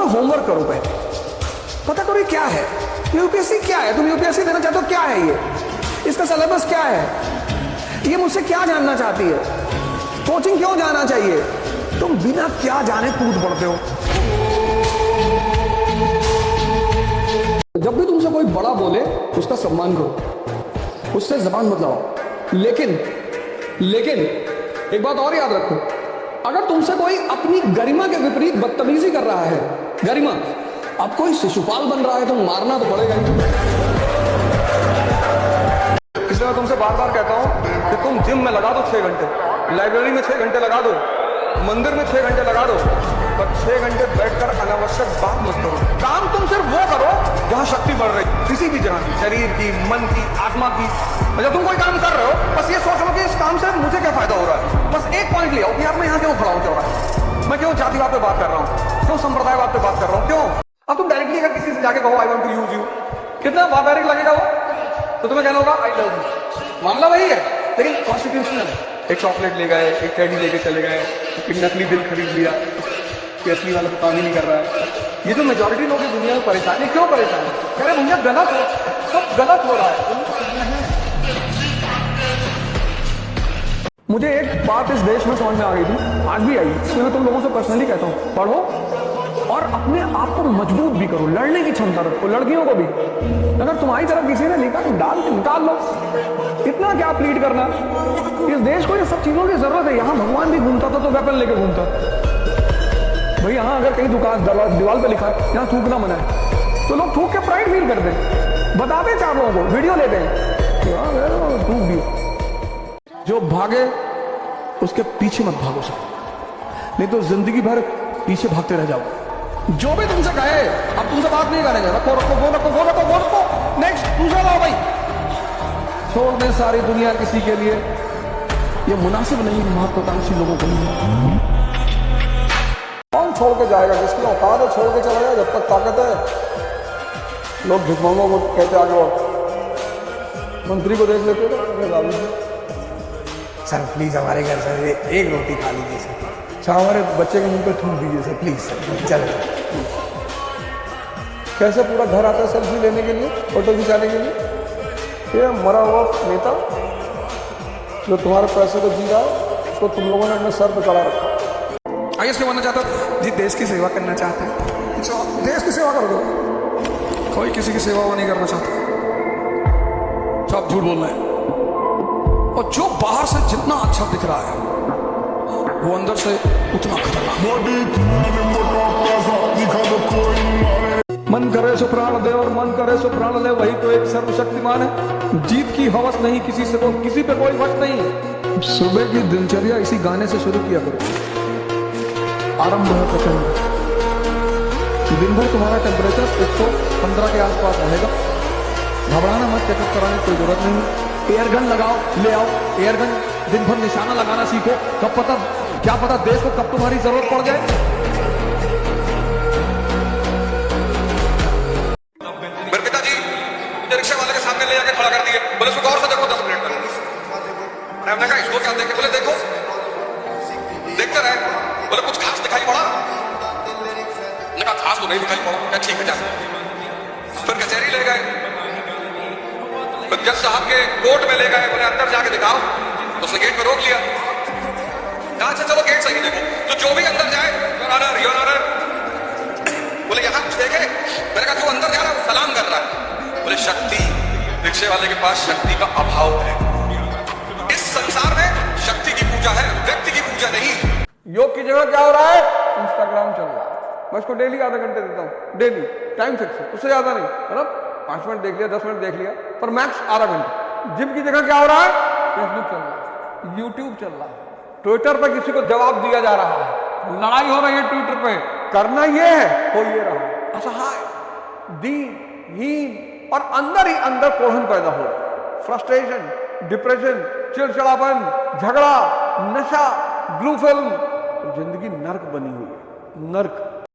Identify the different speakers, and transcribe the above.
Speaker 1: Homework करो पहले, पता करो ये क्या है, यूपीएससी क्या है, तुम यूपीएससी देना चाहते हो क्या है ये, इसका सिलेबस क्या है, ये मुझसे क्या जानना चाहती है, कोचिंग क्यों जाना चाहिए। तुम बिना क्या जाने कूद पड़ते हो। जब भी तुमसे कोई बड़ा बोले उसका सम्मान करो, उससे जबान मत लड़ाओ। लेकिन एक बात और याद रखो, अगर तुमसे कोई अपनी गरिमा के विपरीत बदतमीजी कर रहा है, गरिमा, अब कोई शिशुपाल बन रहा है तो मारना तो पड़ेगा ही। इसलिए मैं तुमसे बार बार कहता हूं कि तुम जिम में लगा दो 6 घंटे, लाइब्रेरी में 6 घंटे लगा दो, मंदिर में 6 घंटे लगा दो, पर 6 घंटे बैठकर अनावश्यक बात मत करो। काम तुम सिर्फ वो करो जहां शक्ति बढ़ रही, किसी भी जगह की, शरीर की, मन की, आत्मा की। जब तुम कोई काम कर रहे हो बस ये सोच लो कि इस काम से मुझे क्या फायदा हो रहा है। बस एक पॉइंट ले आओ कि यार मैं यहाँ क्यों खड़ा हूँ, क्यों मैं क्यों जातिवाद पे बात कर रहा हूँ, क्यों संप्रदायवाद पे बात कर रहा हूँ, क्यों। अब तुम डायरेक्टली अगर किसी से जाके कहो I want to use you, कितना बारबारिक लगेगा वो, तो तुम्हें कहना होगा आई लव यू। मामला वही है, लेकिन कॉन्स्टिट्यूशनल है। एक चॉकलेट ले गए, एक टेडी लेके चले गए, एक नकली दिल खरीद लिया कि असली वाला तो काम ही नहीं कर रहा है। ये जो मेजॉरिटी लोग दुनिया में परेशान है, क्यों परेशान है, कह रहे भैया गलत हो, सब गलत हो रहा है। मुझे एक बात इस देश में समझ में आ गई थी, आज भी आई, इसलिए मैं तुम लोगों से पर्सनली कहता हूँ, पढ़ो और अपने आप को मजबूत भी करो, लड़ने की क्षमता रखो। लड़कियों को भी अगर तुम्हारी तरफ किसी ने निकाल लो, इतना क्या प्लीड करना। इस देश को ये सब चीजों की जरूरत है। यहाँ भगवान भी घूमता था तो वेपन लेके घूमता भाई। यहाँ अगर कहीं दुकान दीवार पे लिखा है यहाँ थूकना मना है, तो लोग थूक के प्राइड फील करते हैं, बताते 4 लोगों को, वीडियो लेते हैं, थूक दिए। जो भागे उसके पीछे मत भागो सब, नहीं तो जिंदगी भर पीछे भागते रह जाओ। जो भी तुमसे कहे, अब तुमसे बात नहीं करेंगे, रखो, नेक्स्ट दूसरा लाओ भाई। छोड़ दें सारी दुनिया किसी के लिए, ये मुनासिब नहीं महत्वाकांक्षी लोगों के लिए। कौन छोड़ के जाएगा, जिसकी औकात है छोड़ के चला जाए, जब तक ताकत है। लोग भिखमंगों को कहते आगे, मंत्री को देख लेते थे,
Speaker 2: सर प्लीज हमारे घर सर एक रोटी खा लीजिए सर,
Speaker 1: हमारे बच्चे के मुंह पे थूक दीजिए सर प्लीज सर,
Speaker 2: चलो।
Speaker 1: कैसे पूरा घर आता है सेल्फी लेने के लिए, फोटो खिंचाने के लिए। ये मरा हुआ नेता जो तुम्हारे पैसे को जी रहा है, उसको तुम लोगों ने अपने सर पर चढ़ा रखा। आईएएस क्यों बनना चाहता है जी? देश की सेवा करना चाहते हैं। देश की सेवा कर दो, कोई किसी की सेवा नहीं करना चाहता, सब झूठ बोल रहे हैं। और जो बाहर से जितना अच्छा दिख रहा है वो अंदर से उतना खतरनाक। मन करे सो प्राण दे और मन करे सो प्राण ले, वही तो एक सर्वशक्तिमान है। जीत की हवस नहीं किसी से, को किसी पे कोई वश नहीं। सुबह की दिनचर्या इसी गाने से शुरू किया करो। आरंभ है प्रचंड, दिन भर तुम्हारा टेम्परेचर 115 के आसपास रहेगा। घबराना मत, चेकअप कराने की कोई जरूरत नहीं। एयरगन लगाओ, ले आओ एयरगन, दिन भर निशाना लगाना सीखो। कब पता, क्या पता देश को कब तुम्हारी जरूरत पड़ जाए। मेरे पिताजी मुझे रिक्शा वाले के सामने ले जाके खड़ा कर दिए, बोले उसको गौर से देखो 10 मिनट तक। हमने कहा इसको क्या देखे, बोले देखो, देखते रहे, बोले कुछ खास दिखाई पड़ा, मैंने कहा खास तो नहीं दिखाई पड़ा, क्या ठीक है जा। फिर कचहरी ले गए, जज साहब के कोर्ट में ले गए, बोले अंदर जाके दिखाओ, तो उसने गेट पे रोक लिया। कहा अच्छा चलो गेट सही देखो, तो जो भी अंदर जाए योर ऑनर, बोले यहाँ कुछ देखे, मैंने कहा जो अंदर जा रहा है वो सलाम कर रहा है, बोले शक्ति, रिक्शे वाले के पास शक्ति का अभाव है। इस संसार में शक्ति की पूजा है, व्यक्ति की पूजा नहीं। योग की जगह क्या हो रहा है, इंस्टाग्राम चल रहा है। मैं उसको डेली आधा घंटे देता हूँ, डेली टाइम फिक्स है, उससे ज्यादा नहीं, मतलब 5 मिनट देख लिया, 10 मिनट देख लिया, पर मैक्स आधा घंटा। जिम की जगह क्या हो रहा है, फेसबुक चल रहा है, यूट्यूब चल रहा है, ट्विटर पर किसी को जवाब दिया जा रहा है, लड़ाई हो रही है ट्विटर पे, करना ये है, हो ये रहा, असहाय, दीनहीन, और अंदर ही अंदर कोढ़न पैदा हो रहा है। फ्रस्ट्रेशन, डिप्रेशन, चिड़चिड़ापन, झगड़ा, नशा, ब्लू फिल्म, जिंदगी नर्क बनी हुई है, नर्क।